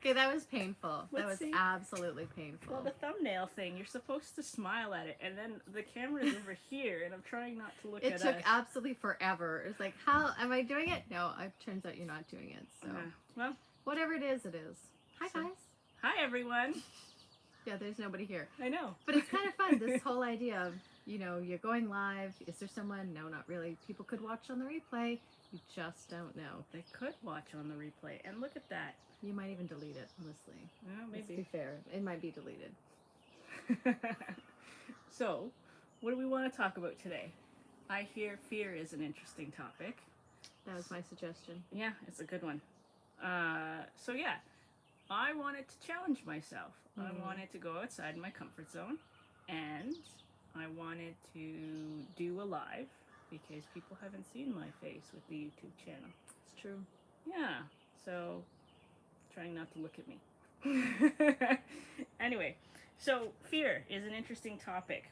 Okay, that was painful. That Let's was see. absolutely painful. Well, the thumbnail thing, you're supposed to smile at it, and then the camera's over here, and I'm trying not to look It at took us. absolutely forever. It's like, how am I doing it? No, it turns out you're not doing it. So, Well, whatever it is, it is. Hi, So- guys. hi everyone. Yeah, there's nobody here. I know. But it's kind of fun, this whole idea of, you know, you're going live. Is there someone? No, not really. People could watch on the replay. You just don't know. They could watch on the replay, and look at that. You might even delete it, honestly. Well, Let's be maybe. fair. It might be deleted. So, what do we want to talk about today? I hear fear is an interesting topic. That was my suggestion. Yeah, it's a good one. So yeah, I wanted to challenge myself. I wanted to go outside my comfort zone, and I wanted to do a live because people haven't seen my face with the YouTube channel. It's true. Yeah, so trying not to look at me. Anyway, so fear is an interesting topic.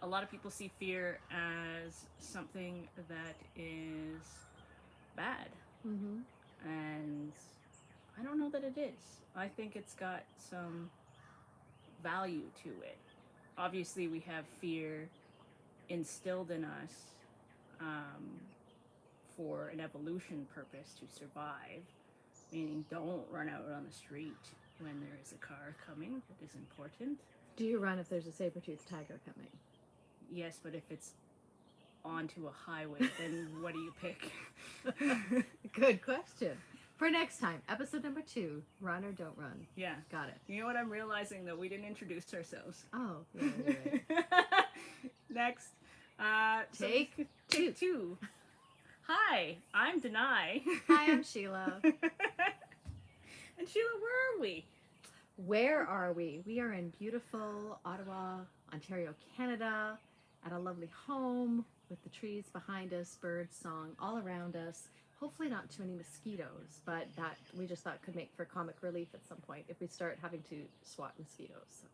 A lot of people see fear as something that is bad, Mm-hmm. and I don't know that it is. I think it's got some value to it. Obviously, we have fear instilled in us for an evolution purpose to survive, meaning don't run out on the street when there is a car coming that is important. Do you run if there's a saber-toothed tiger coming? Yes, but if it's onto a highway, then what do you pick? Good question. For next time, episode number 2, run or don't run. Yeah. Got it. You know what I'm realizing, though? We didn't introduce ourselves. Oh, yeah, you're right. Next. Take two. two. Hi, I'm Danay. Hi, I'm Sheila. And Sheila, where are we? Where are we? We are in beautiful Ottawa, Ontario, Canada, at a lovely home with the trees behind us, birds song all around us. Hopefully not too many mosquitoes, but that we just thought could make for comic relief at some point if we start having to swat mosquitoes. So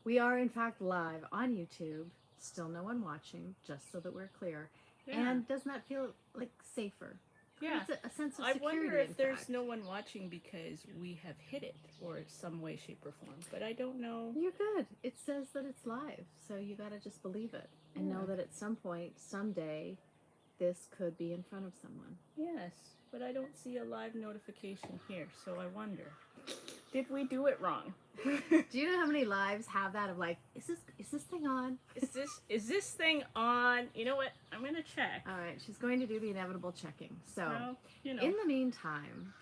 we are in fact live on YouTube. Still no one watching, just so that we're clear. Yeah. And doesn't that feel like safer? Yeah. It's a sense of I security. wonder if in there's fact. no one watching because we have hit it, or some way, shape, or form. But I don't know. You're good. It says that it's live, so you gotta just believe it and know that at some point, someday, this could be in front of someone. Yes, but I don't see a live notification here, so I wonder. Did we do it wrong? Do you know how many lives have that of like, is this thing on? Is this thing on? You know what? I'm gonna check. All right, she's going to do the inevitable checking. So, Well, you know. in the meantime,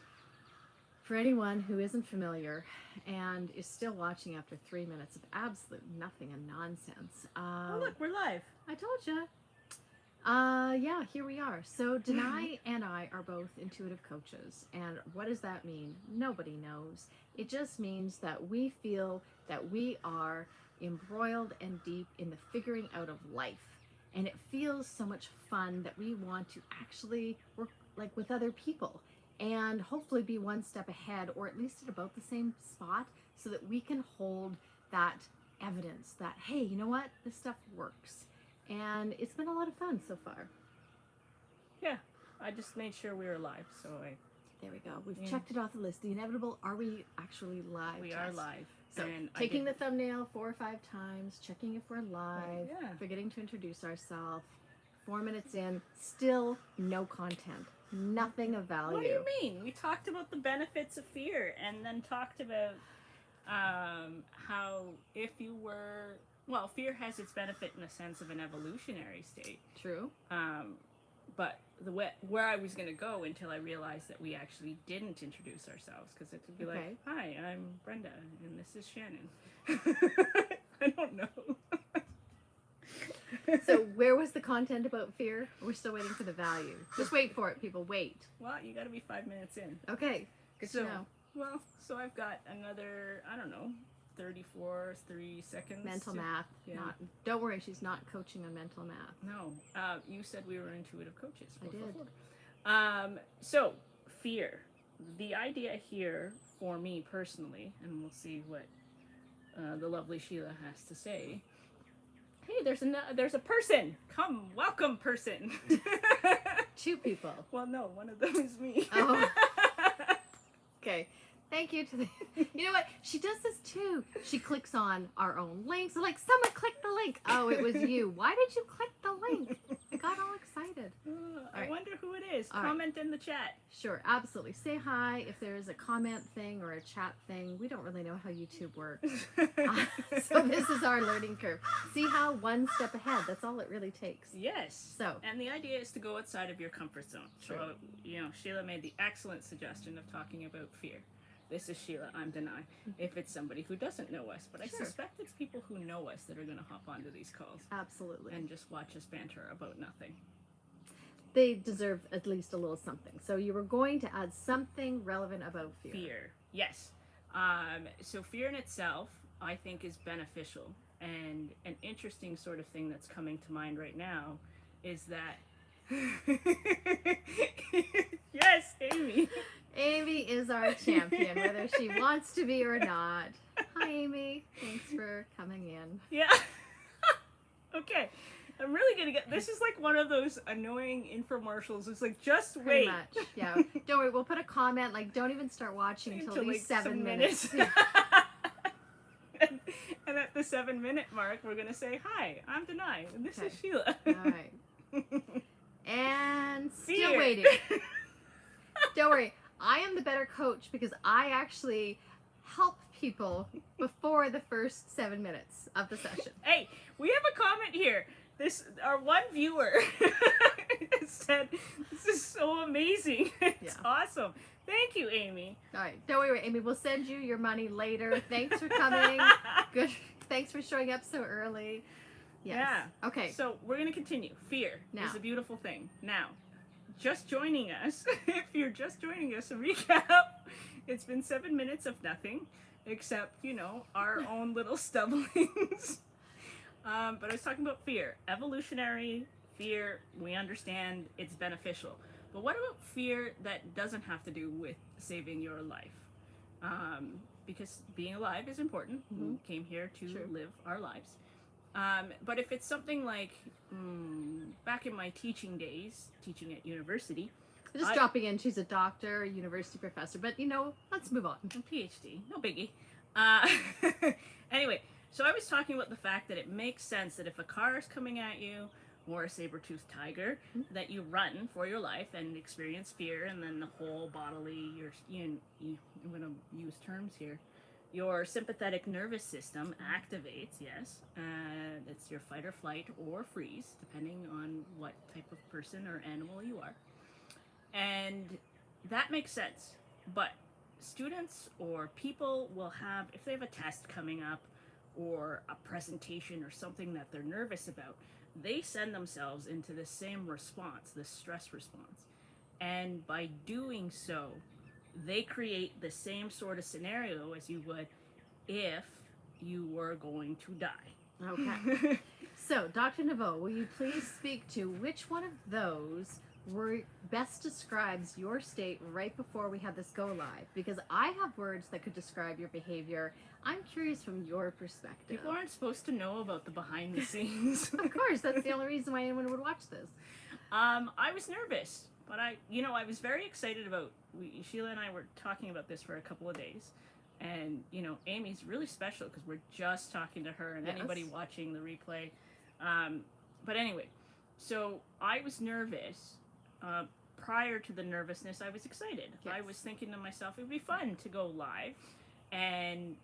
for anyone who isn't familiar and is still watching after 3 minutes of absolute nothing and nonsense, Oh look, we're live. I told you. Yeah, here we are. So Danay and I are both intuitive coaches. And what does that mean? Nobody knows. It just means that we feel that we are embroiled and deep in the figuring out of life. And it feels so much fun that we want to actually work like with other people and hopefully be one step ahead, or at least at about the same spot, so that we can hold that evidence that, hey, you know what? This stuff works. And it's been a lot of fun so far. Yeah, I just made sure we were live, so There we go. We've checked it off the list. The inevitable, are we actually live? we test. are live. So And I taking the did- thumbnail 4 or 5 times, checking if we're live, Yeah. forgetting to introduce ourselves. 4 minutes in, still no content. Nothing of value. What do you mean? We talked about the benefits of fear, and then talked about how if you were, well, fear has its benefit in the sense of an evolutionary state. True. But where I was going to go until I realized that we actually didn't introduce ourselves, because it would be Okay. like, hi, I'm Brenda, and this is Shannon. I don't know. So where was the content about fear? We're still waiting for the value. Just wait for it, people. Wait. Well, you got to be 5 minutes in. Okay. Good So, to know. well, so I've got another, I don't know, 3 seconds. Mental math. Yeah. Not. Don't worry, she's not coaching on mental math. No, you said we were intuitive coaches. I did. So, fear. The idea here for me personally, and we'll see what the lovely Sheila has to say. Hey, there's a person. Come, welcome, person. 2 people. Well, no, one of them is me. Oh. Okay. Okay. Thank you to the. You know what? She does this too. She clicks on our own links. Like, someone clicked the link. Oh, it was you. Why did you click the link? I got all excited. I right. wonder who it is. All right. Comment in the chat. Sure, absolutely. Say hi if there's a comment thing or a chat thing. We don't really know how YouTube works. So this is our learning curve. See how one step ahead. That's all it really takes. Yes. So. And the idea is to go outside of your comfort zone. True. So, you know, Sheila made the excellent suggestion of talking about fear. This is Sheila, I'm Danay. If it's somebody who doesn't know us, but I Sure. suspect it's people who know us that are going to hop onto these calls. Absolutely. And just watch us banter about nothing. They deserve at least a little something. So you were going to add something relevant about fear. Fear, yes. So fear in itself, I think, is beneficial. And an interesting sort of thing that's coming to mind right now is that... Yes, Amy. Amy is our champion, whether she wants to be or not. Hi, Amy. Thanks for coming in. Yeah. Okay. I'm really gonna get. This is like one of those annoying infomercials. It's like, just Pretty wait. much. Yeah. Don't worry. We'll put a comment like, don't even start watching until at least like 7 some minutes. And at the 7-minute mark, we're gonna say, "Hi, I'm Danay, and this Okay. is Sheila." All right. And still Fear. waiting. Don't worry. I am the better coach because I actually help people before the first 7 minutes of the session. Hey, we have a comment here. Our one viewer said, "This is so amazing. It's awesome. Thank you, Amy." All right. Don't worry, Amy. We'll send you your money later. Thanks for coming. Good. Thanks for showing up so early. Yes. Yeah. Okay. So we're gonna continue. Fear Now. is a beautiful thing. Now, just joining us, if you're just joining us, a recap, it's been 7 minutes of nothing, except, you know, our own little stumblings. But I was talking about fear. Evolutionary fear, we understand it's beneficial. But what about fear that doesn't have to do with saving your life? Because being alive is important. Mhm. We came here to True. live our lives. But if it's something like, back in my teaching days, teaching at university, Just dropping in. She's a doctor, university professor. But, you know, let's move on. PhD, no biggie. Anyway, so I was talking about the fact that it makes sense that if a car is coming at you, or a saber-toothed tiger, that you run for your life and experience fear, and then the whole bodily, I'm going to use terms here, your sympathetic nervous system activates, yes, it's your fight or flight or freeze, depending on what type of person or animal you are. And that makes sense, but students or people will have, if they have a test coming up or a presentation or something that they're nervous about, they send themselves into the same response, the stress response. And by doing so, they create the same sort of scenario as you would if you were going to die. Okay. So, Dr. Novoa, will you please speak to which one of those best describes your state right before we have this go live? Because I have words that could describe your behavior. I'm curious from your perspective. People aren't supposed to know about the behind the scenes. Of course, that's the only reason why anyone would watch this. I was nervous, but I was very excited about, Sheila and I were talking about this for a couple of days. And, Amy's really special because we're just talking to her and anybody watching the replay. But anyway, so I was nervous. Prior to the nervousness, I was excited. Yes. I was thinking to myself, it would be fun to go live. And,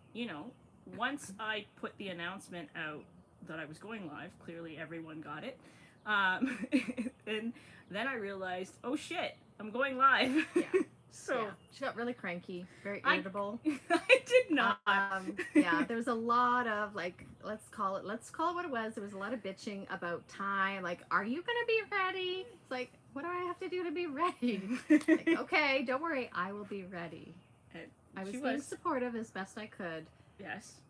once I put the announcement out that I was going live, clearly everyone got it. And then I realized, oh shit, I'm going live. Yeah. So she got really cranky, very irritable. I did not. Yeah, there was a lot of let's call it what it was. There was a lot of bitching about time. Like, are you gonna be ready? It's like, what do I have to do to be ready? Like, okay, don't worry, I will be ready. I was being supportive as best I could. Yes.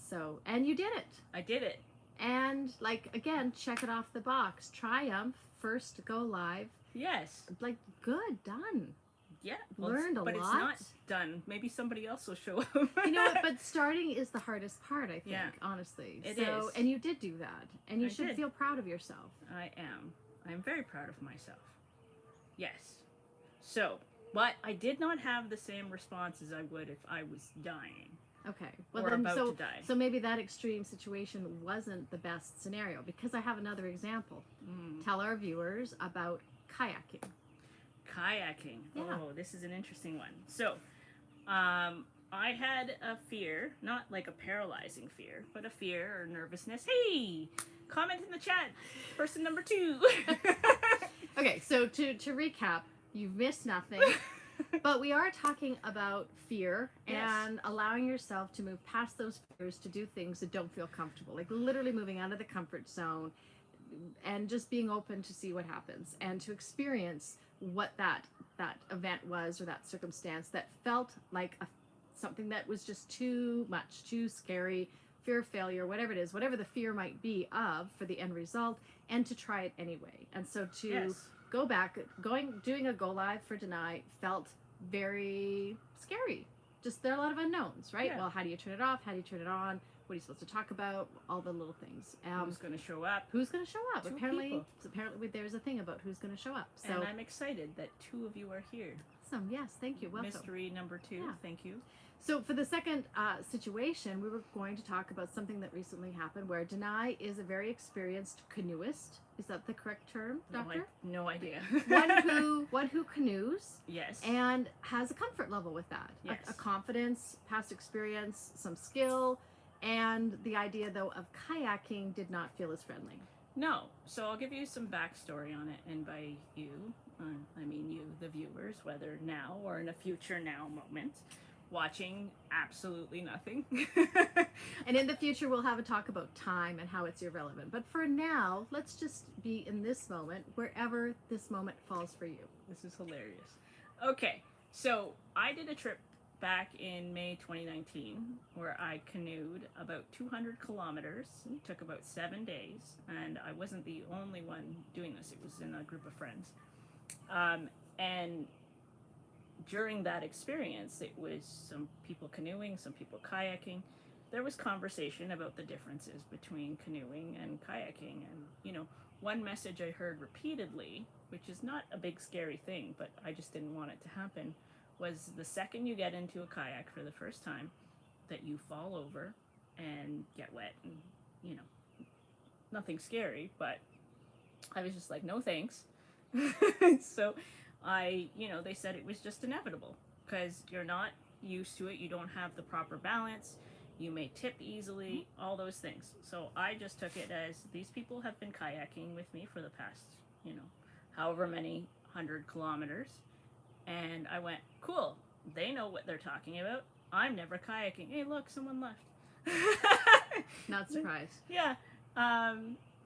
So, and you did it. I did it. And again, check it off the box. Triumph, first go live. Yes. Good, done. Yeah. Learned a lot. But it's not done. Maybe somebody else will show up. You know what? But starting is the hardest part, I think, honestly. It is. And you did do that. And you should feel proud of yourself. I am. I'm very proud of myself. Yes. So, But I did not have the same response as I would if I was dying. Okay. Well, Or then, about so to die. so maybe that extreme situation wasn't the best scenario, because I have another example. Mm. Tell our viewers about kayaking. Kayaking. Yeah. Oh, this is an interesting one. So, I had a fear, not like a paralyzing fear, but a fear or nervousness. Hey, comment in the chat, person number 2. Okay, so to recap, you've missed nothing. But we are talking about fear and allowing yourself to move past those fears to do things that don't feel comfortable. Like literally moving out of the comfort zone and just being open to see what happens and to experience what that event was, or that circumstance that felt like something that was just too much, too scary, fear of failure, whatever it is, whatever the fear might be of for the end result, and to try it anyway. And so to go back, doing a go live for Danay felt very scary. Just there are a lot of unknowns, right? Yeah. Well, how do you turn it off? How do you turn it on? What are you supposed to talk about? All the little things. Who's going to show up? Who's going to show up? 2 Apparently people. there's a thing about who's going to show up. So And I'm excited that 2 of you are here. awesome. Yes, thank you. Welcome. Mystery number 2. Yeah. Thank you. So for the second situation, we were going to talk about something that recently happened where Danay is a very experienced canoeist. Is that the correct term, Doctor? No idea. one who canoes. Yes. And has a comfort level with that. Yes. A confidence, past experience, some skill, and the idea, though, of kayaking did not feel as friendly. No. So I'll give you some backstory on it, and by you, I mean you, the viewers, whether now or in a future now moment, watching absolutely nothing. And in the future, we'll have a talk about time and how it's irrelevant. But for now, let's just be in this moment, wherever this moment falls for you. This is hilarious. Okay, so I did a trip back in May 2019 where I canoed about 200 kilometers. It took about 7 days, and I wasn't the only one doing this. It was in a group of friends. And during that experience, it was some people canoeing, some people kayaking. There was conversation about the differences between canoeing and kayaking. And, you know, one message I heard repeatedly, which is not a big scary thing, but I just didn't want it to happen, was the second you get into a kayak for the first time, that you fall over and get wet. And, you know, nothing scary, but I was just like, no thanks. So they said it was just inevitable because you're not used to it. You don't have the proper balance. You may tip easily, all those things. So I just took it as these people have been kayaking with me for the past, however many 100 kilometers. And I went, cool. They know what they're talking about. I'm never kayaking. Hey, look, someone left. Not surprised. Yeah.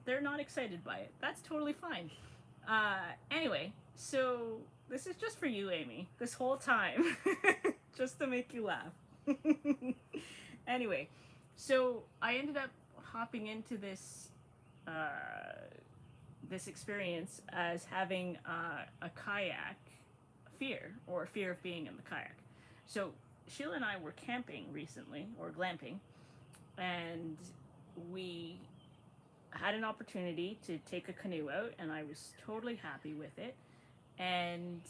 They're not excited by it. That's totally fine. Anyway, so this is just for you, Amy, this whole time. Just to make you laugh. Anyway, so I ended up hopping into this experience as having a kayak fear, or fear of being in the kayak. So Sheila and I were camping recently, or glamping, and we had an opportunity to take a canoe out, and I was totally happy with it. And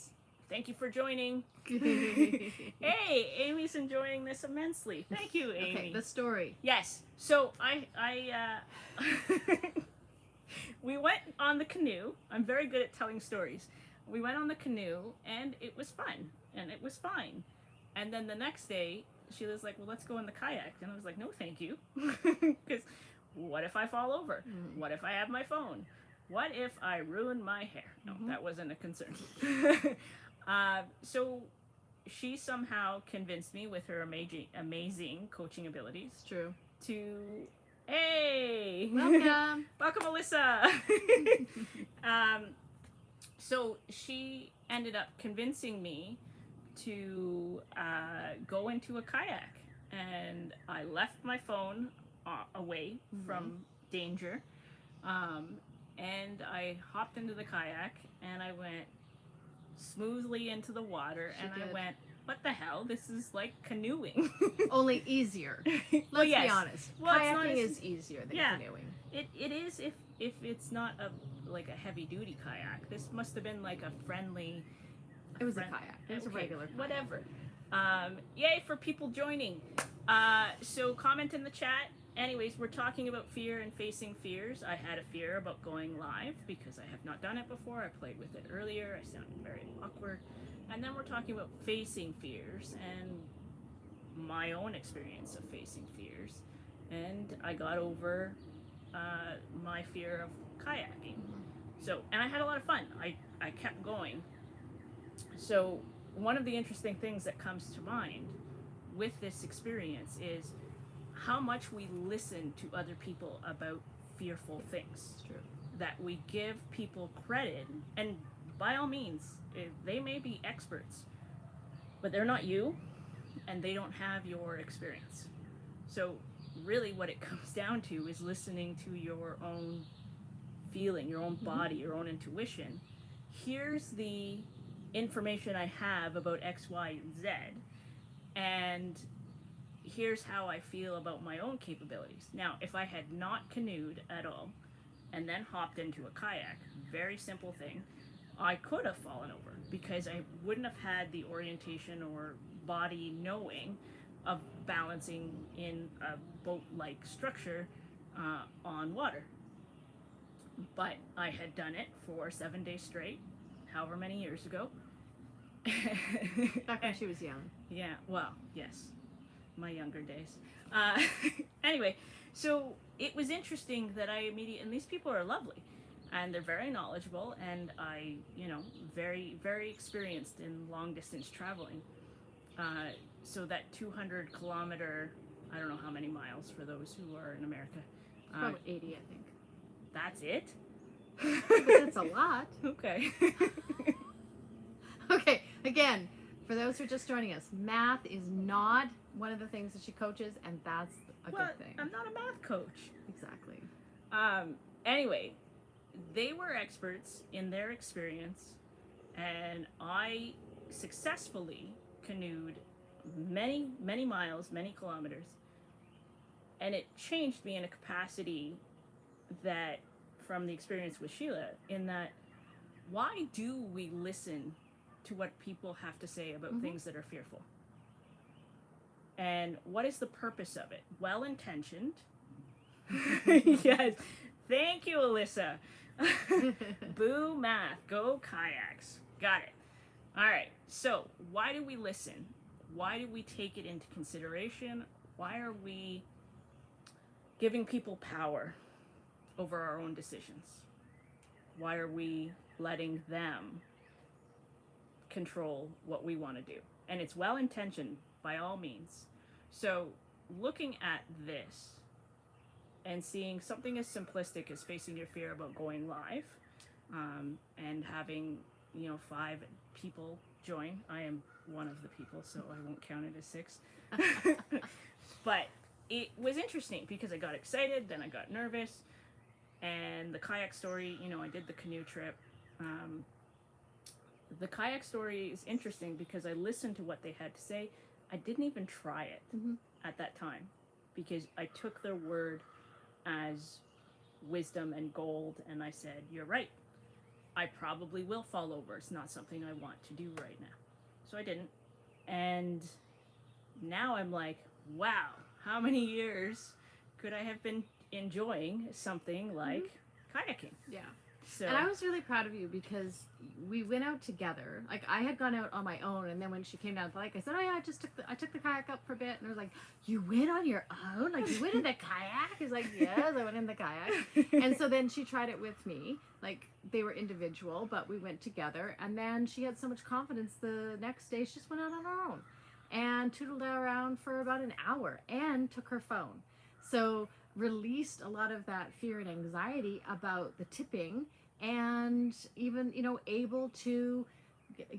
thank you for joining. Hey, Amy's enjoying this immensely. Thank you, Amy. Okay, the story. Yes. So I we went on the canoe. I'm very good at telling stories. We went on the canoe, and it was fun, and it was fine. And then the next day, Sheila's like, well, let's go in the kayak. And I was like, no, thank you. Because what if I fall over? What if I have my phone? What if I ruin my hair? No, that wasn't a concern. So she somehow convinced me with her amazing coaching abilities. It's true. Hey! Welcome! Welcome, Alyssa! So she ended up convincing me to go into a kayak. And I left my phone away from danger. And I hopped into the kayak, and I went smoothly into the water, and I went, what the hell? This is like canoeing. Only easier. Let's be honest. Well, kayaking is easier than canoeing. It is if it's not a heavy duty kayak. This must have been like a friendly It was a kayak. It was a Okay, regular kayak. whatever. Yay for people joining. So comment in the chat. Anyways, we're talking about fear and facing fears. I had a fear about going live because I have not done it before. I played with it earlier. I sounded very awkward. And then we're talking about facing fears and my own experience of facing fears. And I got over my fear of kayaking. So, and I had a lot of fun. I kept going. So one of the interesting things that comes to mind with this experience is how much we listen to other people about fearful things. It's true. That we give people credit, and by all means, they may be experts, but they're not you, and they don't have your experience. So really what it comes down to is listening to your own feeling, your own body, your own intuition. Here's the information I have about X, Y, and Z, and here's how I feel about my own capabilities. Now, if I had not canoed at all and then hopped into a kayak, very simple thing, I could have fallen over because I wouldn't have had the orientation or body knowing of balancing in a boat-like structure on water. But I had done it for 7 days straight, however many years ago. Back when she was young. Yeah, well, yes. My younger days. Anyway, so it was interesting that I immediately, and these people are lovely, and they're very knowledgeable, and I, very, very experienced in long distance traveling. So that 200-kilometer, I don't know how many miles for those who are in America. About 80, I think. That's it? But that's a lot. Okay. Okay, again, for those who are just joining us, math is not one of the things that she coaches, and that's a good thing. I'm not a math coach. Exactly. Anyway, they were experts in their experience, and I successfully canoed many, many miles, many kilometers, and it changed me in a capacity that, from the experience with Sheila, in that, why do we listen to what people have to say about things that are fearful? And what is the purpose of it? Well-intentioned. Yes. Thank you, Alyssa. Boo math. Go kayaks. Got it. All right. So why do we listen? Why do we take it into consideration? Why are we giving people power over our own decisions? Why are we letting them control what we want to do? And it's well-intentioned by all means. So looking at this and seeing something as simplistic as facing your fear about going live, and having 5 people join. I am one of the people, so I won't count it as 6. But it was interesting because I got excited, then I got nervous, and the kayak story, I did the canoe trip. The kayak story is interesting because I listened to what they had to say. I didn't even try it at that time because I took their word as wisdom and gold, and I said, you're right. I probably will fall over. It's not something I want to do right now. So I didn't. And now I'm like, wow, how many years could I have been enjoying something like kayaking? Yeah. So, and I was really proud of you because we went out together. Like, I had gone out on my own, and then when she came down to the lake, I said, oh yeah, I took the kayak up for a bit, and I was like, you went on your own? Like, you went in the kayak? He's like, yes, I went in the kayak. And so then she tried it with me. Like, they were individual, but we went together, and then she had so much confidence the next day, she just went out on her own and tootled around for about an hour and took her phone. So released a lot of that fear and anxiety about the tipping, and even able to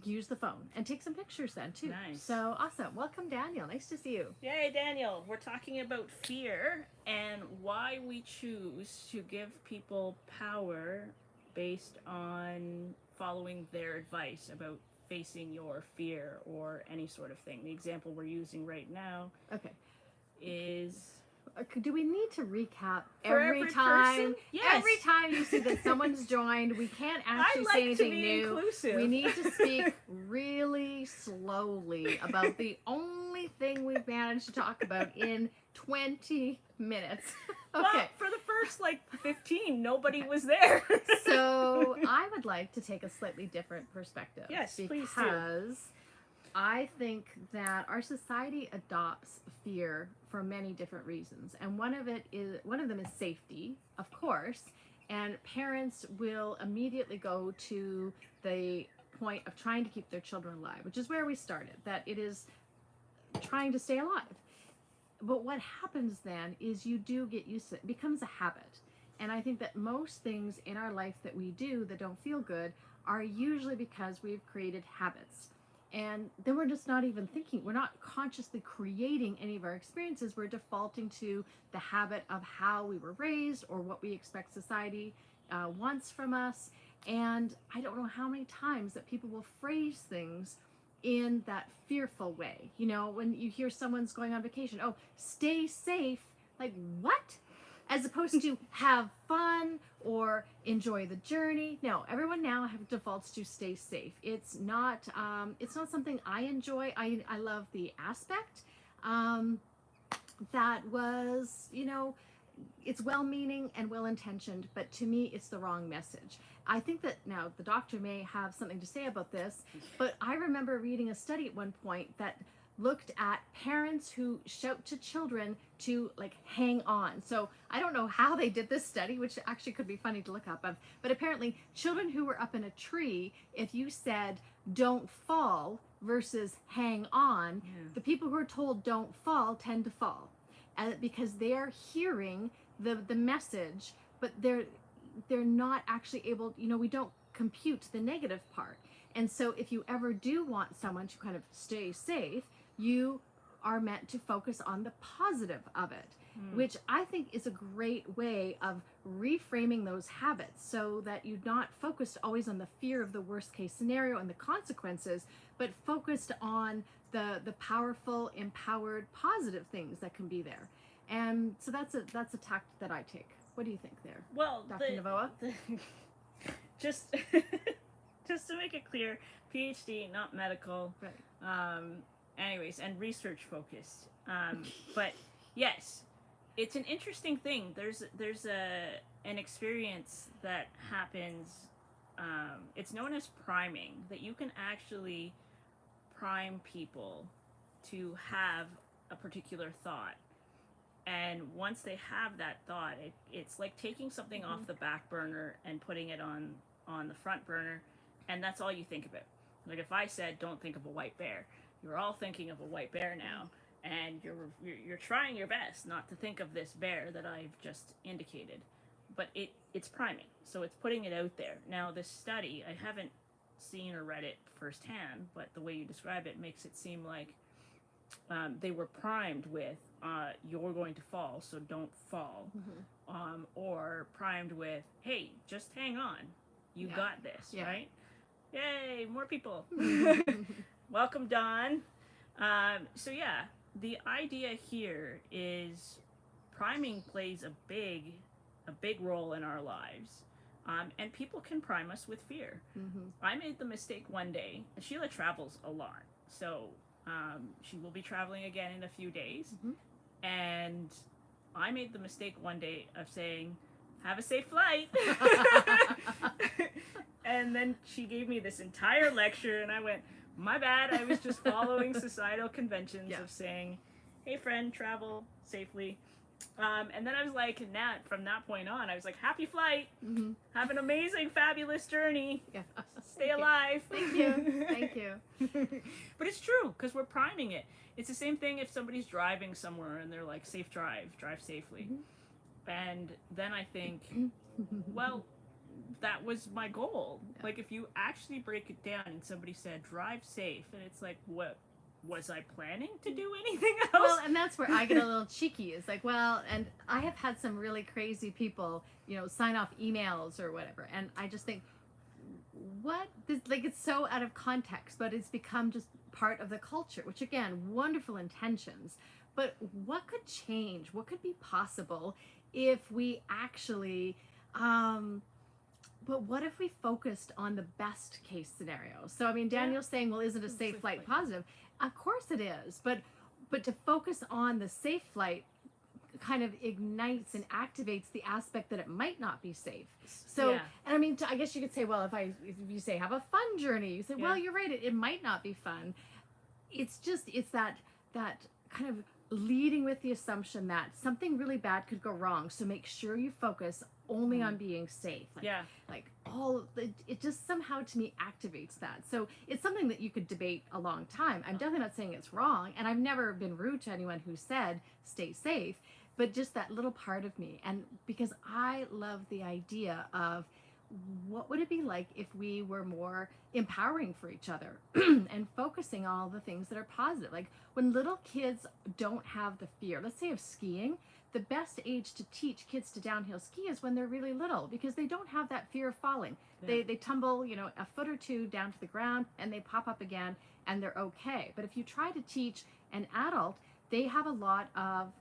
use the phone and take some pictures then too. Nice. So awesome. Welcome, Daniel. Nice to see you. Yay, Daniel. We're talking about fear and why we choose to give people power based on following their advice about facing your fear or any sort of thing. The example we're using right now Okay. is Do we need to recap For every every time? person? Yes. Every time you see that someone's joined, we can't I actually like say to anything be new. inclusive. We need to speak really slowly about the only thing we've managed to talk about in 20 minutes. Okay. Well, for the first like 15, nobody was there. So I would like to take a slightly different perspective. Yes, please do. Because I think that our society adopts fear for many different reasons, and one of them is safety, of course. And parents will immediately go to the point of trying to keep their children alive, which is where we started. That it is trying to stay alive. But what happens then is you do get used to it. It becomes a habit. And I think that most things in our life that we do that don't feel good are usually because we've created habits. And then we're just not even thinking. We're not consciously creating any of our experiences. We're defaulting to the habit of how we were raised or what we expect society wants from us. And I don't know how many times that people will phrase things in that fearful way. You know, when you hear someone's going on vacation, oh, stay safe. Like, what? As opposed to have fun or enjoy the journey. No, everyone now defaults to stay safe. It's not something I enjoy. I love the aspect that was, you know, it's well-meaning and well-intentioned, but to me, it's the wrong message. I think that now the doctor may have something to say about this, but I remember reading a study at one point that looked at parents who shout to children to like hang on. So I don't know how they did this study, which actually could be funny to look up of, but apparently children who were up in a tree, if you said don't fall versus hang on, the people who are told don't fall tend to fall. Because they're hearing the message, but they're not actually able, you know, we don't compute the negative part. And so if you ever do want someone to kind of stay safe, you are meant to focus on the positive of it, which I think is a great way of reframing those habits so that you're not focused always on the fear of the worst case scenario and the consequences, but focused on the powerful, empowered, positive things that can be there. And so that's a tact that I take. What do you think there? Well, Dr. Novoa? just to make it clear, PhD, not medical. Right. Anyways, and research focused. But yes, it's an interesting thing. There's an experience that happens. It's known as priming. That you can actually prime people to have a particular thought, and once they have that thought, it's like taking something off the back burner and putting it on the front burner, and that's all you think about. Like if I said don't think of a white bear, you're all thinking of a white bear now, and you're trying your best not to think of this bear that I've just indicated, but it's priming, so it's putting it out there. Now this study, I haven't seen or read it firsthand, but the way you describe it makes it seem like they were primed with you're going to fall, so don't fall, or primed with hey, just hang on, you got this, right? Yay, more people. Welcome, Don. So yeah, the idea here is priming plays a big role in our lives. And people can prime us with fear. I made the mistake one day. Sheila travels a lot, so she will be traveling again in a few days. And I made the mistake one day of saying, "Have a safe flight." And then she gave me this entire lecture, and I went, "My bad. I was just following societal conventions of saying, hey, friend, travel safely." And then I was like, from that point on, I was like, happy flight. Have an amazing, fabulous journey. Stay alive. Thank you. Thank you. But it's true, because we're priming it. It's the same thing if somebody's driving somewhere and they're like, safe drive safely. And then I think, well, that was my goal. Like if you actually break it down and somebody said, drive safe, and it's like, what? Was I planning to do anything else? Well, and that's where I get a little cheeky. It's like, well, and I have had some really crazy people, you know, sign off emails or whatever. And I just think, what? Like, it's so out of context, but it's become just part of the culture, which again, wonderful intentions. but what could change? What could be possible if we actually, but what if we focused on the best case scenario? So, I mean, Daniel's saying, well, isn't a safe flight positive? Of course it is, but to focus on the safe flight kind of ignites and activates the aspect that it might not be safe. So, Yeah. and I mean, I guess you could say, well, if you say have a fun journey, you say, well, you're right, it might not be fun. It's that kind of leading with the assumption that something really bad could go wrong. So make sure you focus only on being safe. Like it just somehow to me activates that. So it's something that you could debate a long time. I'm definitely not saying it's wrong, and I've never been rude to anyone who said stay safe, but just that little part of me. And because I love the idea of what would it be like if we were more empowering for each other and focusing on all the things that are positive. Like when little kids don't have the fear, let's say of skiing, the best age to teach kids to downhill ski is when they're really little, because they don't have that fear of falling. They tumble, you know, a foot or two down to the ground and they pop up again and they're okay. But if you try to teach an adult, they have a lot of,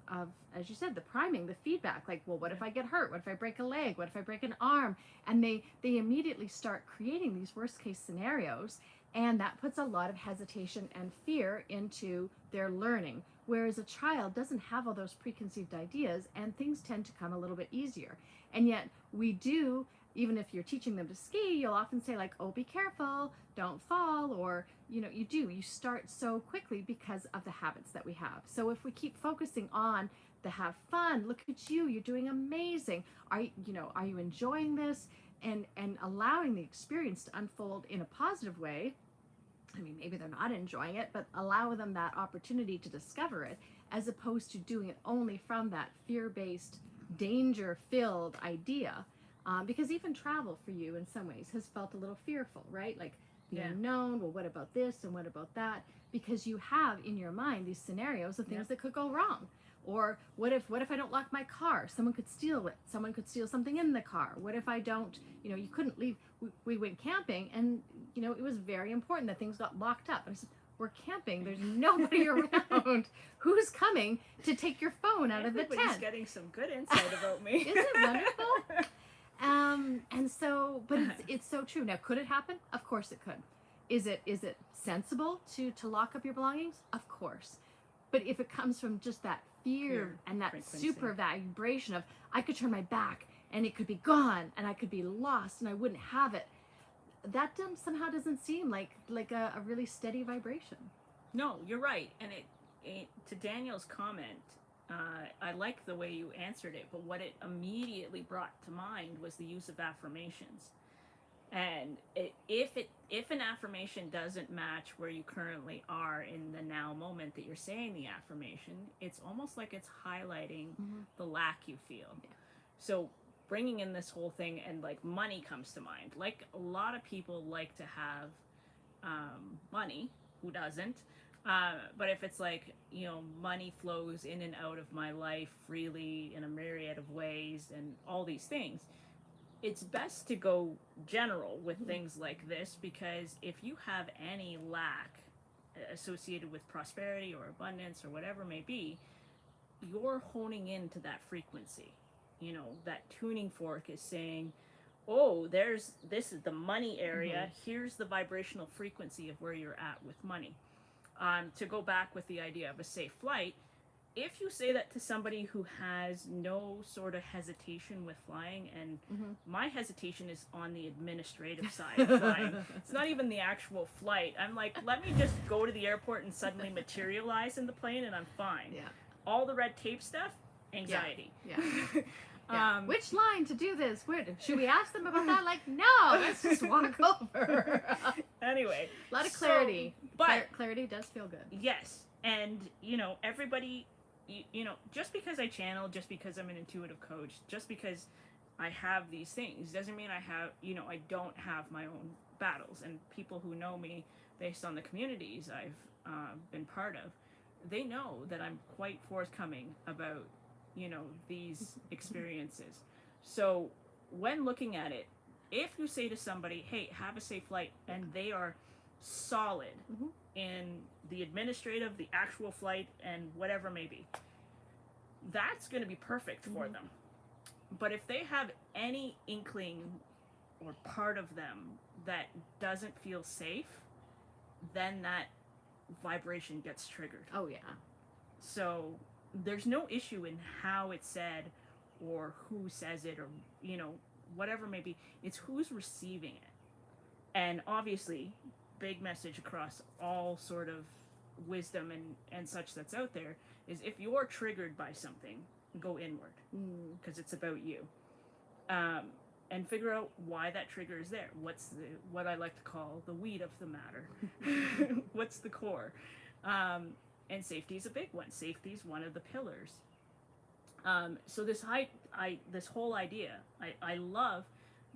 as you said, the priming, the feedback, like, well, what if I get hurt? What if I break a leg? What if I break an arm? And they immediately start creating these worst case scenarios. And that puts a lot of hesitation and fear into their learning. Whereas a child doesn't have all those preconceived ideas, and things tend to come a little bit easier. And yet we do, even if you're teaching them to ski, you'll often say like, oh, be careful, don't fall, or, you know, you start so quickly because of the habits that we have. So if we keep focusing on the have fun, look at you, you're doing amazing. Are you enjoying this? And allowing the experience to unfold in a positive way. I mean, maybe they're not enjoying it, but allow them that opportunity to discover it, as opposed to doing it only from that fear-based, danger-filled idea. Because even travel for you in some ways has felt a little fearful, right? Like the unknown, well, what about this and what about that? Because you have in your mind these scenarios of things that could go wrong. Or what if I don't lock my car? Someone could steal it. Someone could steal something in the car. What if I don't, you couldn't leave. We went camping and, it was very important that things got locked up. And I said, we're camping. There's nobody around. Who's coming to take your phone out of the tent? Everybody's getting some good insight about me. Isn't it wonderful? And so, but it's so true. Now, could it happen? Of course it could. Is it sensible to lock up your belongings? Of course. But if it comes from just that fear and that frequency. super vibration of, I could turn my back and it could be gone and I could be lost and I wouldn't have it, that somehow doesn't seem like a really steady vibration. No, you're right. And it to Daniel's comment, I like the way you answered it, but what it immediately brought to mind was the use of affirmations. And if an affirmation doesn't match where you currently are in the now moment that you're saying the affirmation, it's almost like it's highlighting the lack you feel. Yeah. So bringing in this whole thing, and like money comes to mind. Like a lot of people like to have money. Who doesn't? But if it's like, money flows in and out of my life freely in a myriad of ways and all these things, it's best to go general with things like this, because if you have any lack associated with prosperity or abundance or whatever it may be, you're honing into that frequency. That tuning fork is saying, oh, this is the money area. Here's the vibrational frequency of where you're at with money. To go back with the idea of a safe flight, if you say that to somebody who has no sort of hesitation with flying, and my hesitation is on the administrative side of flying. It's not even the actual flight. I'm like, let me just go to the airport and suddenly materialize in the plane and I'm fine. Yeah. All the red tape stuff, anxiety. Yeah. Which line to do this? Should we ask them about that? Like, no, let's just walk over. Anyway. A lot of clarity. But clarity does feel good. Yes. And, everybody, just because I channel, just because I'm an intuitive coach, just because I have these things, doesn't mean I don't have my own battles. And people who know me based on the communities I've been part of, they know that I'm quite forthcoming about, these experiences. So when looking at it, if you say to somebody, hey, have a safe flight, and they are solid Mm-hmm. in the administrative, the actual flight, and whatever may be, that's going to be perfect for them. But if they have any inkling or part of them that doesn't feel safe, then that vibration gets triggered. Oh yeah. So there's no issue in how it's said or who says it, or whatever may be. It's who's receiving it. And obviously, big message across all sort of wisdom and such that's out there is, if you're triggered by something, go inward, because it's about you. And figure out why that trigger is there. What's what I like to call the weed of the matter. What's the core? And safety is a big one. Safety is one of the pillars. So this whole idea, I love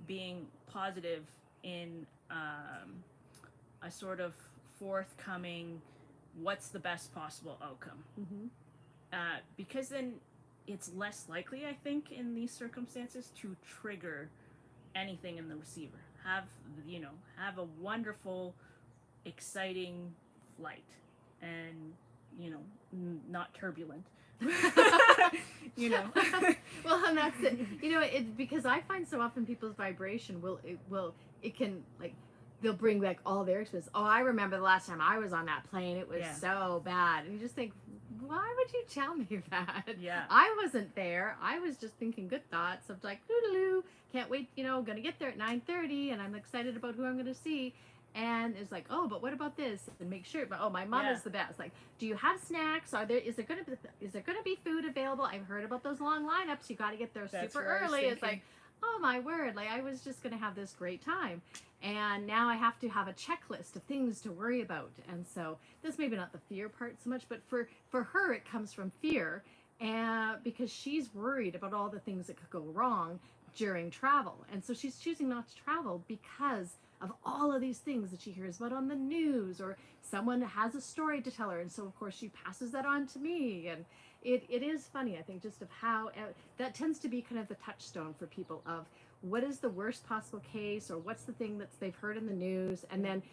being positive in a sort of forthcoming, what's the best possible outcome? Because then it's less likely, I think, in these circumstances to trigger anything in the receiver. Have a wonderful, exciting flight, and not turbulent. Well, and that's it. It's because I find so often people's vibration it can, like, they'll bring back all their experience. Oh, I remember the last time I was on that plane. It was so bad. And you just think, why would you tell me that? Yeah. I wasn't there. I was just thinking good thoughts of like, doo-doo-doo, can't wait, gonna get there at 9:30, and I'm excited about who I'm gonna see. And it's like, oh, but what about this? And make sure. But my mom is the best. Like, do you have snacks? Is there gonna be food available? I've heard about those long lineups. You got to get there super early. It's like, oh my word! Like, I was just gonna have this great time, and now I have to have a checklist of things to worry about. And so this maybe not the fear part so much, but for her it comes from fear, and because she's worried about all the things that could go wrong during travel, and so she's choosing not to travel because of all of these things that she hears about on the news, or someone has a story to tell her, and so of course she passes that on to me. And it is funny, I think, just of how that tends to be kind of the touchstone for people of what is the worst possible case, or what's the thing that they've heard in the news, and then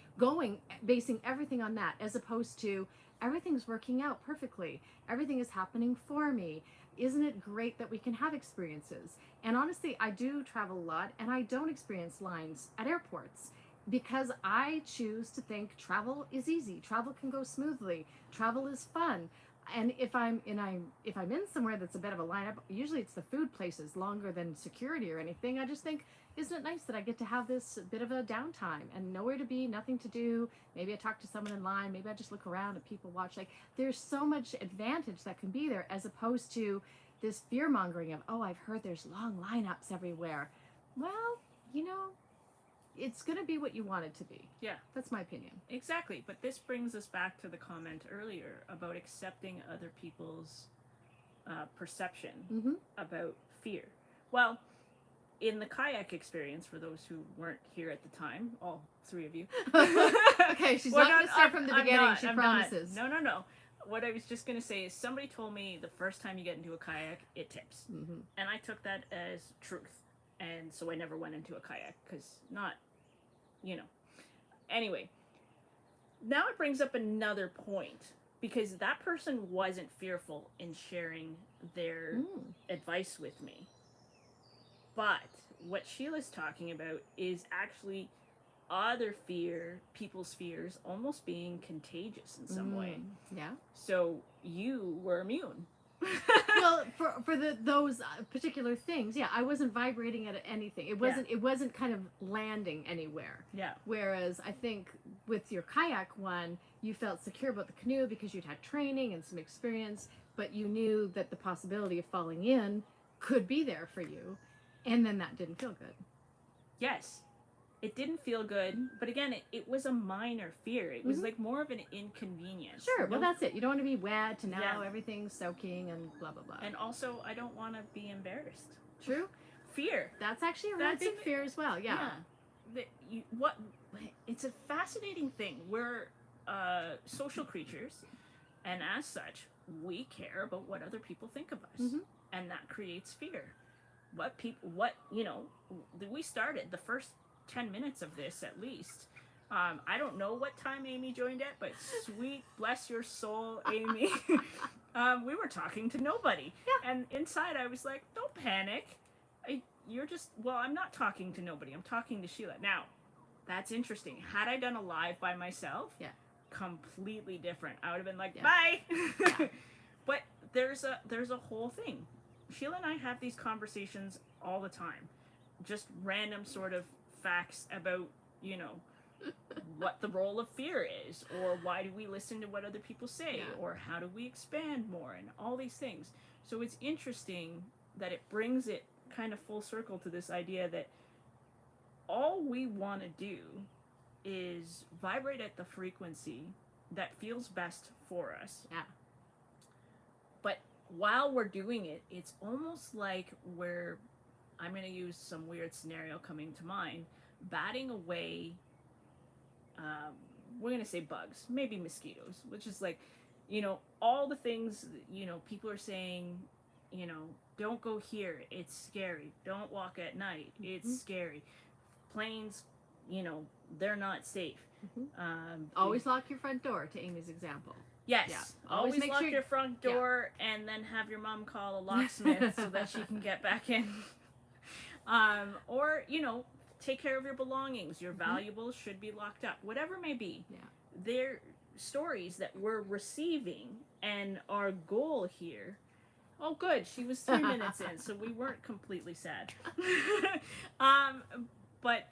basing everything on that, as opposed to everything's working out perfectly, everything is happening for me. Isn't it great that we can have experiences? And honestly, I do travel a lot, and I don't experience lines at airports because I choose to think travel is easy. Travel can go smoothly. Travel is fun. And if I'm in somewhere that's a bit of a lineup, usually it's the food places longer than security or anything. I just think, isn't it nice that I get to have this bit of a downtime and nowhere to be, nothing to do? Maybe I talk to someone in line. Maybe I just look around and people watch. Like, there's so much advantage that can be there, as opposed to this fear mongering of, oh, I've heard there's long lineups everywhere. Well, it's going to be what you want it to be. Yeah. That's my opinion. Exactly. But this brings us back to the comment earlier about accepting other people's perception about fear. Well, in the kayak experience, for those who weren't here at the time, all three of you. Okay, she's not going to start from the beginning, she promises. No. What I was just going to say is, somebody told me the first time you get into a kayak, it tips. And I took that as truth. And so I never went into a kayak, because Anyway, now it brings up another point, because that person wasn't fearful in sharing their advice with me. But what Sheila's talking about is actually other people's fears almost being contagious in some way. Yeah. So you were immune. Well, for those particular things, I wasn't vibrating at anything. It wasn't kind of landing anywhere. Yeah. Whereas I think with your kayak one, you felt secure about the canoe because you'd had training and some experience, but you knew that the possibility of falling in could be there for you, and then that didn't feel good. Yes. It didn't feel good, but again, it was a minor fear. It was like more of an inconvenience. Sure, well, that's it. You don't want to be wet, and now everything's soaking and blah, blah, blah. And also, I don't want to be embarrassed. True. Fear. That's actually a really big fear as well, yeah. It's a fascinating thing. We're social creatures, and as such, we care about what other people think of us. And that creates fear. We started the first 10 minutes of this, at least, I don't know what time Amy joined at, but sweet, bless your soul, Amy. We were talking to nobody. Yeah. And inside I was like, don't panic. You're just, well, I'm not talking to nobody. I'm talking to Sheila. Now, that's interesting. Had I done a live by myself, Yeah. completely different. I would have been like, Yeah. bye. Yeah. But there's a whole thing. Sheila and I have these conversations all the time. Just random sort of facts about, you know, what the role of fear is, or why do we listen to what other people say, Yeah. or how do we expand more, and all these things. So it's interesting that it brings it kind of full circle to this idea that all we want to do is vibrate at the frequency that feels best for us. Yeah. But while we're doing it, it's almost like we're, I'm going to use some weird scenario coming to mind, batting away, we're going to say bugs, maybe mosquitoes, which is like, you know, all the things, you know, people are saying, you know, don't go here, it's scary. Don't walk at night, it's scary. Planes, you know, they're not safe. Always lock your front door, to Amy's example. Yes. Yeah. Always make lock sure your front door and then have your mom call a locksmith so that she can get back in. Or, you know, take care of your belongings. Your valuables should be locked up. Whatever it may be. Yeah. They're stories that we're receiving, and our goal here. Oh, good. She was 3 minutes in, so we weren't completely sad. But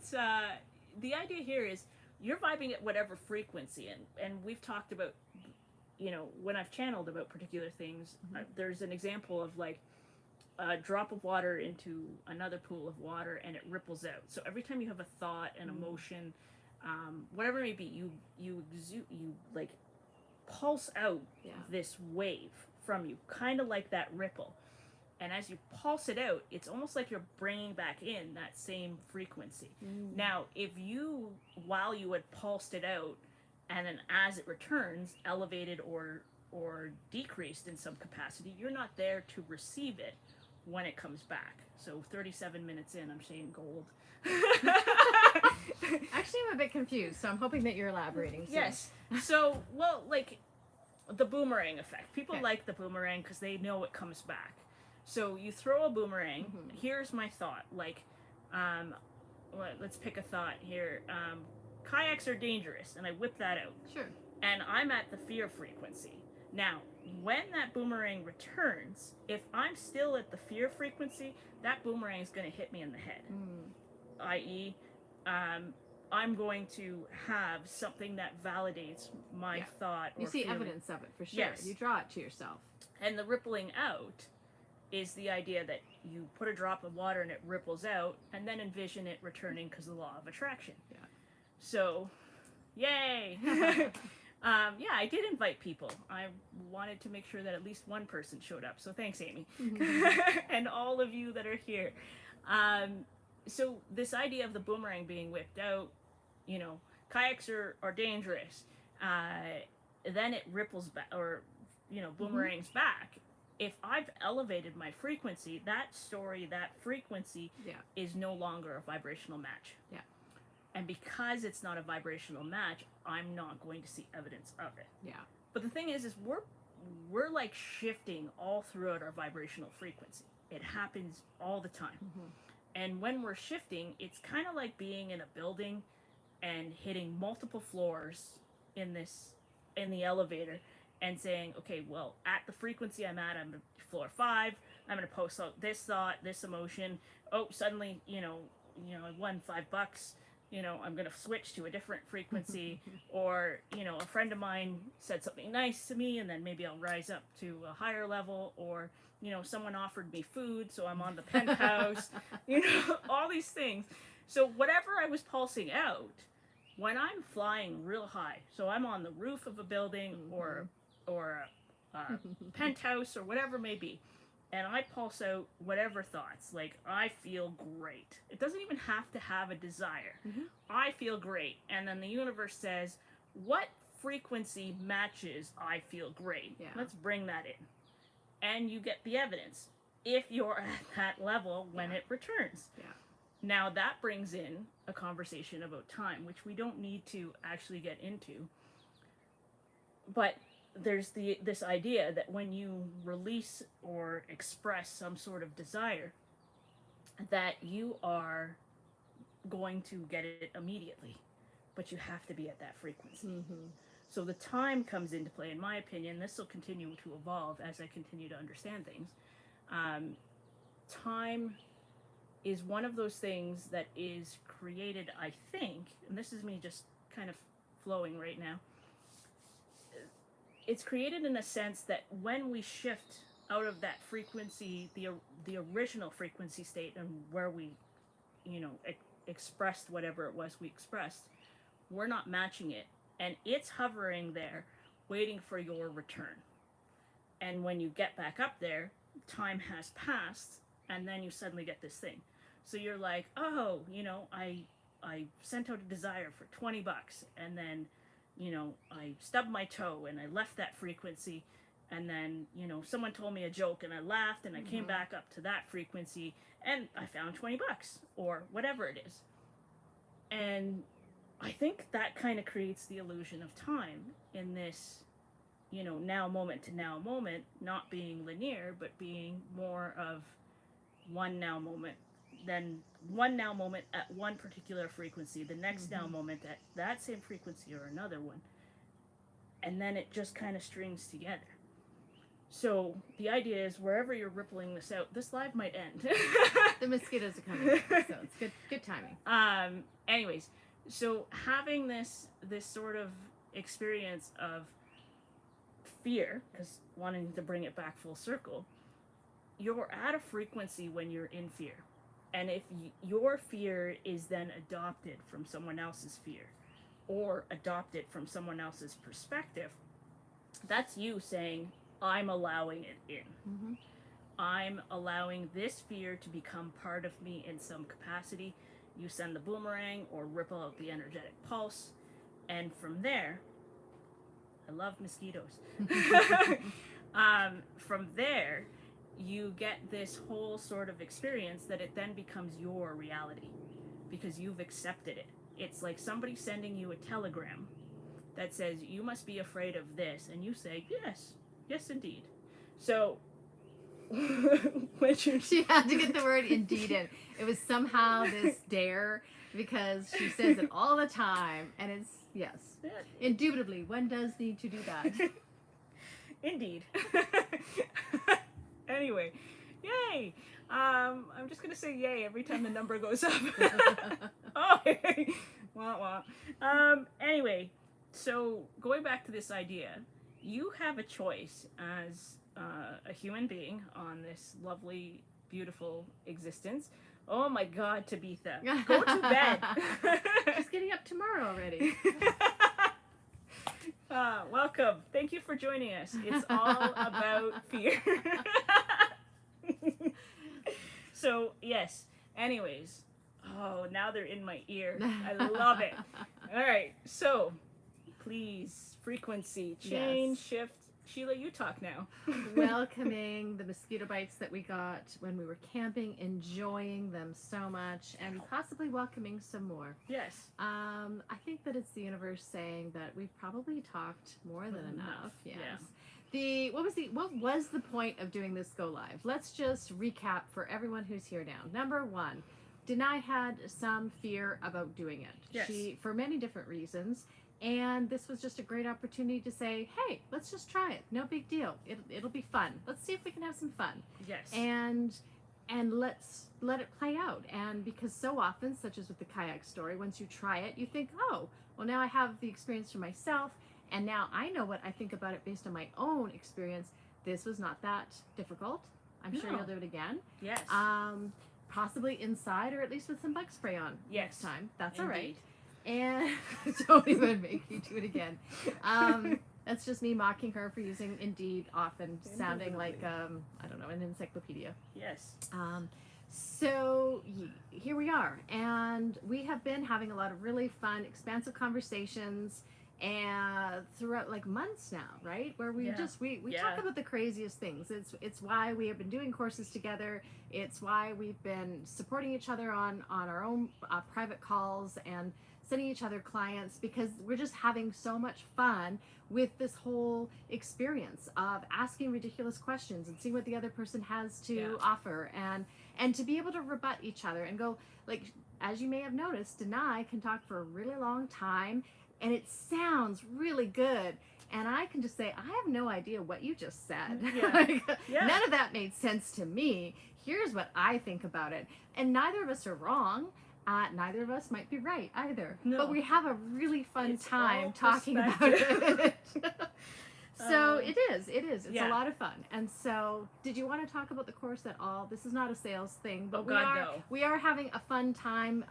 the idea here is you're vibing at whatever frequency, and we've talked about, you know, when I've channeled about particular things, there's an example of like a drop of water into another pool of water, and it ripples out. So every time you have a thought, an emotion, whatever it may be, you like pulse out this wave from you, kind of like that ripple. And as you pulse it out, it's almost like you're bringing back in that same frequency. Now, if you, while you had pulsed it out, and then as it returns, elevated or decreased in some capacity, you're not there to receive it when it comes back. So 37 minutes in, I'm saying gold. Actually, I'm a bit confused, so I'm hoping that you're elaborating soon. Yes. So, well, like the boomerang effect. People like the boomerang because they know it comes back. So you throw a boomerang. Here's my thought. Like, let's pick a thought here. Kayaks are dangerous, and I whip that out. Sure. And I'm at the fear frequency. Now, when that boomerang returns, if I'm still at the fear frequency, that boomerang is going to hit me in the head. I.e., I'm going to have something that validates my thought. You see feeling. evidence of it, for sure. Yes. You draw it to yourself. And the rippling out is the idea that you put a drop of water and it ripples out, and then envision it returning because of the law of attraction. Yeah. So, yay! Yeah, I did invite people. I wanted to make sure that at least one person showed up. So thanks, Amy. And all of you that are here. So this idea of the boomerang being whipped out, you know, kayaks are dangerous. Then it ripples back, or, you know, boomerangs back. If I've elevated my frequency, that story, that frequency is no longer a vibrational match. Yeah. And because it's not a vibrational match, I'm not going to see evidence of it. Yeah. But the thing is we're like shifting all throughout our vibrational frequency. It happens all the time. And when we're shifting, it's kind of like being in a building and hitting multiple floors in the elevator and saying, okay, well, at the frequency I'm at, I'm at floor 5, I'm going to post out this thought, this emotion. Oh, suddenly, you know, I won $5. You know, I'm going to switch to a different frequency. Or, you know, a friend of mine said something nice to me, and then maybe I'll rise up to a higher level. Or, you know, someone offered me food, so I'm on the penthouse. You know, all these things. So whatever I was pulsing out, when I'm flying real high, so I'm on the roof of a building or a penthouse or whatever it may be, and I pulse out whatever thoughts, like, I feel great. It doesn't even have to have a desire. I feel great. And then the universe says, what frequency matches I feel great? Yeah. Let's bring that in. And you get the evidence if you're at that level when it returns. Yeah. Now that brings in a conversation about time, which we don't need to actually get into. But there's this idea that when you release or express some sort of desire, that you are going to get it immediately, but you have to be at that frequency. Mm-hmm. So the time comes into play. In my opinion, this will continue to evolve as I continue to understand things. Time is one of those things that is created, I think, and this is me just kind of flowing right now. It's created in a sense that when we shift out of that frequency, the original frequency state, and where we, expressed whatever it was we expressed, we're not matching it, and it's hovering there, waiting for your return. And when you get back up there, time has passed, and then you suddenly get this thing. So you're like, oh, I sent out a desire for $20, and then, I stubbed my toe and I left that frequency, and then, someone told me a joke and I laughed and I came back up to that frequency and I found $20 or whatever it is. And I think that kind of creates the illusion of time in this, now moment to now moment, not being linear, but being more of one now moment, then one now moment at one particular frequency, the next now moment at that same frequency or another one. And then it just kind of strings together. So the idea is, wherever you're rippling this out, this live might end. The mosquitoes are coming, so it's good timing. Anyways, so having this sort of experience of fear, because wanting to bring it back full circle, you're at a frequency when you're in fear. And if your fear is then adopted from someone else's fear, or adopted from someone else's perspective, that's you saying, I'm allowing it in. I'm allowing this fear to become part of me in some capacity. You send the boomerang or ripple out the energetic pulse. And from there, I love mosquitoes. From there, you get this whole sort of experience that it then becomes your reality because you've accepted it. It's like somebody sending you a telegram that says, you must be afraid of this. And you say, yes, indeed. So, when she had to get the word indeed in. It was somehow this dare because she says it all the time. And it's, yes, indubitably, one does need to do that. Indeed. Anyway, yay! I'm just gonna say yay every time the number goes up. Oh, wah wah. Anyway, so going back to this idea, you have a choice as a human being on this lovely, beautiful existence. Oh my God, Tabitha, go to bed. She's getting up tomorrow already. Welcome. Thank you for joining us. It's all about fear. So, yes. Anyways. Oh, now they're in my ear. I love it. All right. So, please, frequency, change, shift. Sheila, you talk now. Welcoming the mosquito bites that we got when we were camping, enjoying them so much, and possibly welcoming some more. Yes. I think that it's the universe saying that we've probably talked more than enough. Yes. Yeah. What was the point of doing this go live? Let's just recap for everyone who's here now. Number one, Danay had some fear about doing it. Yes. She, for many different reasons. And this was just a great opportunity to say, hey, let's just try it. No big deal. It'll be fun. Let's see if we can have some fun. Yes. And let's let it play out. And because so often, such as with the kayak story, once you try it, you think, oh, well, now I have the experience for myself. And now I know what I think about it based on my own experience. This was not that difficult. I'm sure you'll do it again. Yes. Possibly inside, or at least with some bug spray on next time. That's Indeed. All right. And don't even make me do it again. That's just me mocking her for using Indeed often, sounding like, I don't know, an encyclopedia. Yes. So here we are. And we have been having a lot of really fun, expansive conversations. and throughout like months now, right? Where we Yeah. just we Yeah. talk about the craziest things. It's why we have been doing courses together. It's why we've been supporting each other on our own private calls and sending each other clients, because we're just having so much fun with this whole experience of asking ridiculous questions and seeing what the other person has to Yeah. offer, and to be able to rebut each other and go, like, as you may have noticed, Danay can talk for a really long time and it sounds really good. And I can just say, I have no idea what you just said. Yeah. Like, Yeah. none of that made sense to me. Here's what I think about it. And neither of us are wrong. Neither of us might be right either. No. But we have a really fun It's time all talking about perspective. it. So it is. It's Yeah. a lot of fun. And so, did you want to talk about the course at all? This is not a sales thing, but Oh, God, no. we are having a fun time,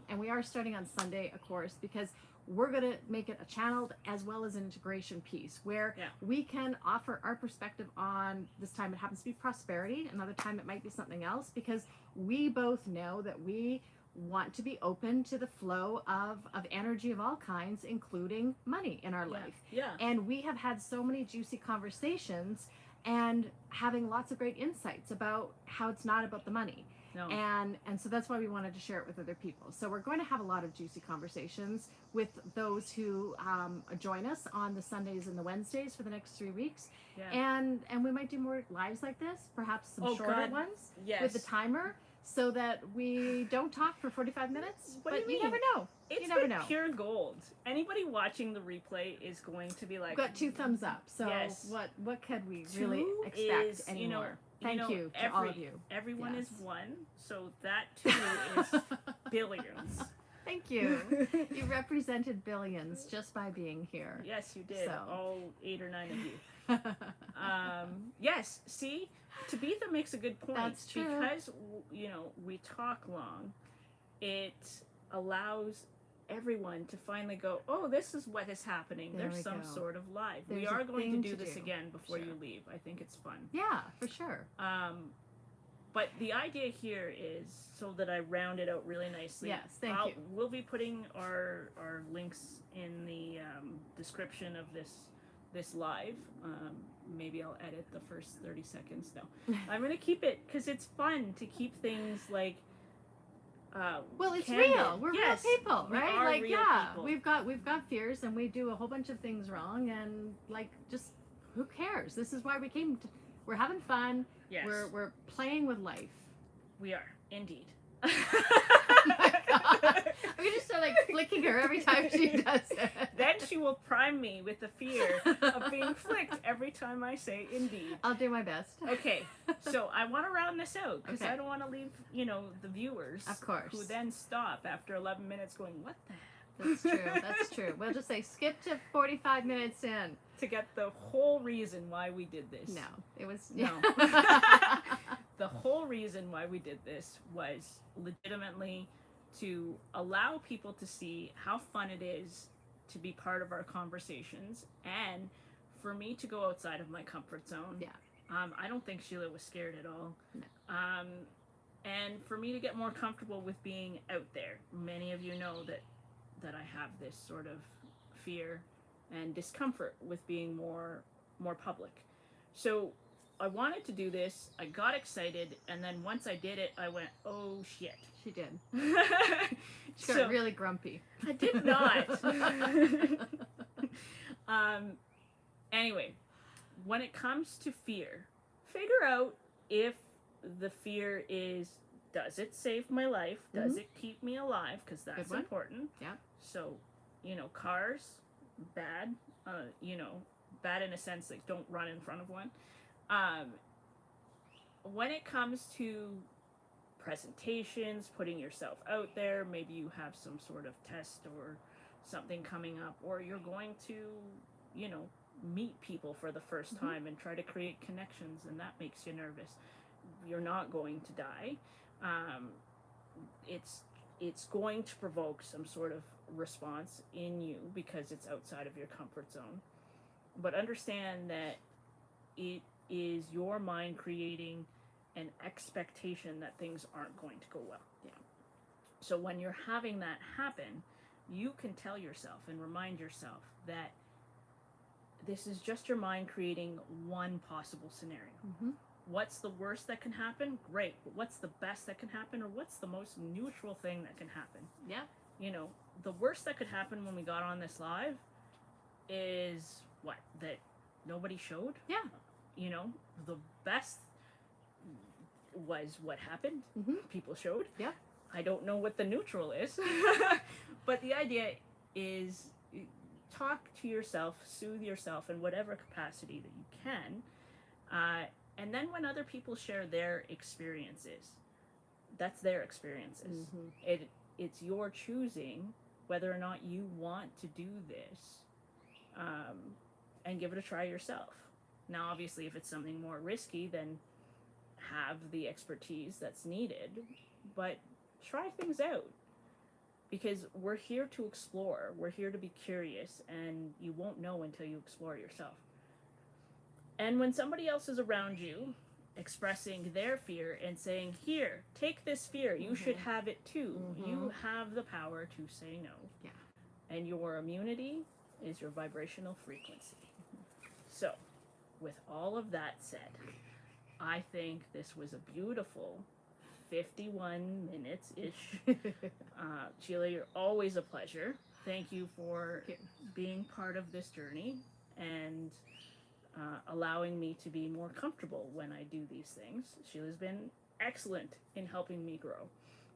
and we are starting on Sunday a course, because we're going to make it a channeled as well as an integration piece where Yeah. we can offer our perspective on, this time it happens to be prosperity, another time it might be something else, because we both know that we want to be open to the flow of energy of all kinds, including money in our life. Yeah. And we have had so many juicy conversations and having lots of great insights about how it's not about the money. No. And so that's why we wanted to share it with other people. So we're going to have a lot of juicy conversations with those who join us on the Sundays and the Wednesdays for the next 3 weeks. Yeah. And we might do more lives like this, perhaps some Oh, shorter God. ones Yes. with the timer, so that we don't talk for 45 minutes. What do but you you mean? never know. It's You never been know. pure gold. Anybody watching the replay is going to be like, We've got 2 thumbs up. So Yes. what could we really Two expect is, anymore? Thank you to all of you. Everyone is Yes. one, so that too is billions. Thank you. You represented billions just by being here. Yes, you did. So. All 8 or 9 of you. Yes, see, Tabitha makes a good point. That's true. Because, we talk long, it allows everyone to finally go, oh, this is what is happening. There There's we some go. sort of live. We There's are a going to thing do to this do. again before Sure. you leave. I think it's fun. Yeah, for sure. But the idea here is, so that I round it out really nicely. Yes, thank you. We'll be putting our links in the description of this live. Maybe I'll edit the first 30 seconds. No, I'm gonna keep it because it's fun to keep things like. Well, it's candid. real. We're Yes, real people, we right? are Like, real yeah, people. we've got fears, and we do a whole bunch of things wrong, and like, just who cares? This is why we came. We're having fun. Yes, We're playing with life. we are indeed. Oh my God. I'm gonna start like flicking her every time she does it. Then she will prime me with the fear of being flicked every time I say indeed. I'll do my best. Okay, so I want to round this out because Okay. I don't want to leave, the viewers, Of course. who then stop after 11 minutes going, what the That's true. That's true. We'll just say skip to 45 minutes in. to get the whole reason why we did this. No, it was No. The whole reason why we did this was legitimately to allow people to see how fun it is to be part of our conversations, and for me to go outside of my comfort zone. Yeah. I don't think Sheila was scared at all. No. And for me to get more comfortable with being out there. Many of you know that I have this sort of fear and discomfort with being more public. So I wanted to do this, I got excited, and then once I did it, I went, oh shit. She did. I She got really grumpy. did not. Anyway, when it comes to fear, figure out if the fear is, does it save my life? Does it keep me alive? Because that's one. important. Yeah. So, cars, bad. Bad in a sense, like, don't run in front of one. When it comes to presentations, putting yourself out there, maybe you have some sort of test or something coming up, or you're going to, meet people for the first time and try to create connections, and that makes you nervous. You're not going to die. It's going to provoke some sort of response in you because it's outside of your comfort zone. But understand that it is your mind creating an expectation that things aren't going to go well. Yeah. So when you're having that happen, you can tell yourself and remind yourself that this is just your mind creating one possible scenario. Mm-hmm. What's the worst that can happen? Great. But what's the best that can happen, or what's the most neutral thing that can happen? Yeah. You know, the worst that could happen when we got on this live is what? That nobody showed? Yeah. You know, the best was what happened. Mm-hmm. People showed. Yeah. I don't know what the neutral is. But the idea is talk to yourself, soothe yourself in whatever capacity that you can. And then when other people share their experiences, that's their experiences. Mm-hmm. It's your choosing whether or not you want to do this, and give it a try yourself. Now, obviously, if it's something more risky, then have the expertise that's needed, but try things out. Because we're here to explore, we're here to be curious, and you won't know until you explore yourself. And when somebody else is around you expressing their fear and saying, here, take this fear, you should have it too. You have the power to say no. Yeah. And your immunity is your vibrational frequency. So, with all of that said, I think this was a beautiful 51 minutes-ish. Sheila, you're always a pleasure. Thank you for being part of this journey and allowing me to be more comfortable when I do these things. Sheila's been excellent in helping me grow.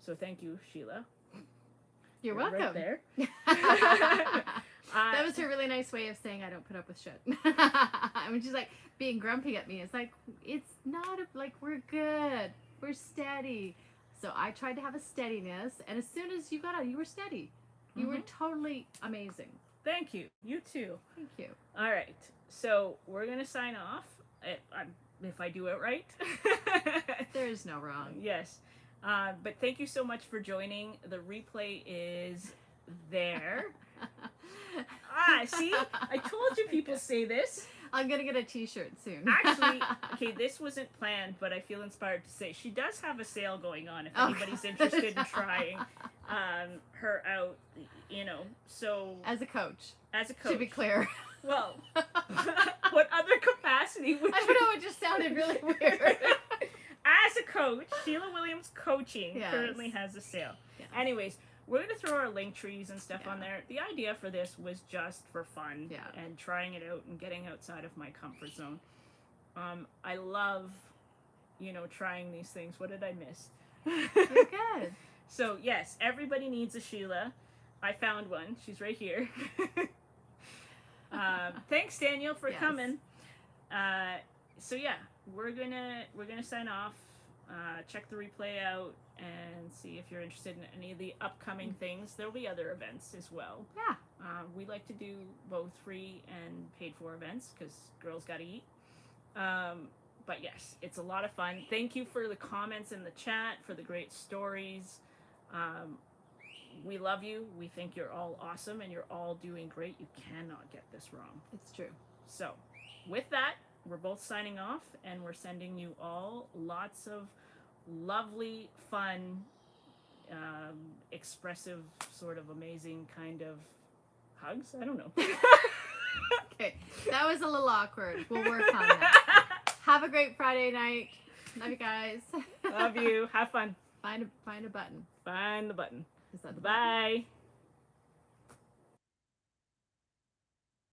So thank you, Sheila. You're welcome. Right there. That was her really nice way of saying I don't put up with shit. I mean, she's like being grumpy at me. It's like, it's not like we're good. We're steady. So I tried to have a steadiness, and as soon as you got out, you were steady. You were totally amazing. Thank you. You too. Thank you. All right. So we're going to sign off. If I do it right. There is no wrong. Yes. But thank you so much for joining. The replay is there. See? I told you people say this. I'm going to get a t-shirt soon. Actually, okay, this wasn't planned, but I feel inspired to say she does have a sale going on if anybody's interested in trying her out, you know, so... As a coach. As a coach. To be clear. Well, what other capacity would I don't know, it just sounded really weird. As a coach, Sheila Williams Coaching currently has a sale. Yes. Anyways, we're going to throw our link trees and stuff on there. The idea for this was just for fun and trying it out and getting outside of my comfort zone. I love, you know, trying these things. What did I miss? You're good. So, yes, everybody needs a Sheila. I found one. She's right here. Thanks, Daniel, for coming. So yeah, we're gonna sign off. Check the replay out and see if you're interested in any of the upcoming things. There'll be other events as well. Yeah. We like to do both free and paid for events because girls gotta eat. But yes, it's a lot of fun. Thank you for the comments in the chat, for the great stories. We love you. We think you're all awesome and you're all doing great. You cannot get this wrong. It's true. So, with that, we're both signing off and we're sending you all lots of lovely, fun, expressive, sort of amazing kind of hugs. I don't know. Okay, that was a little awkward. We'll work on that. Have a great Friday night. Love you guys. Love you. Have fun. Find a button. Find the button. Is that the Bye. button?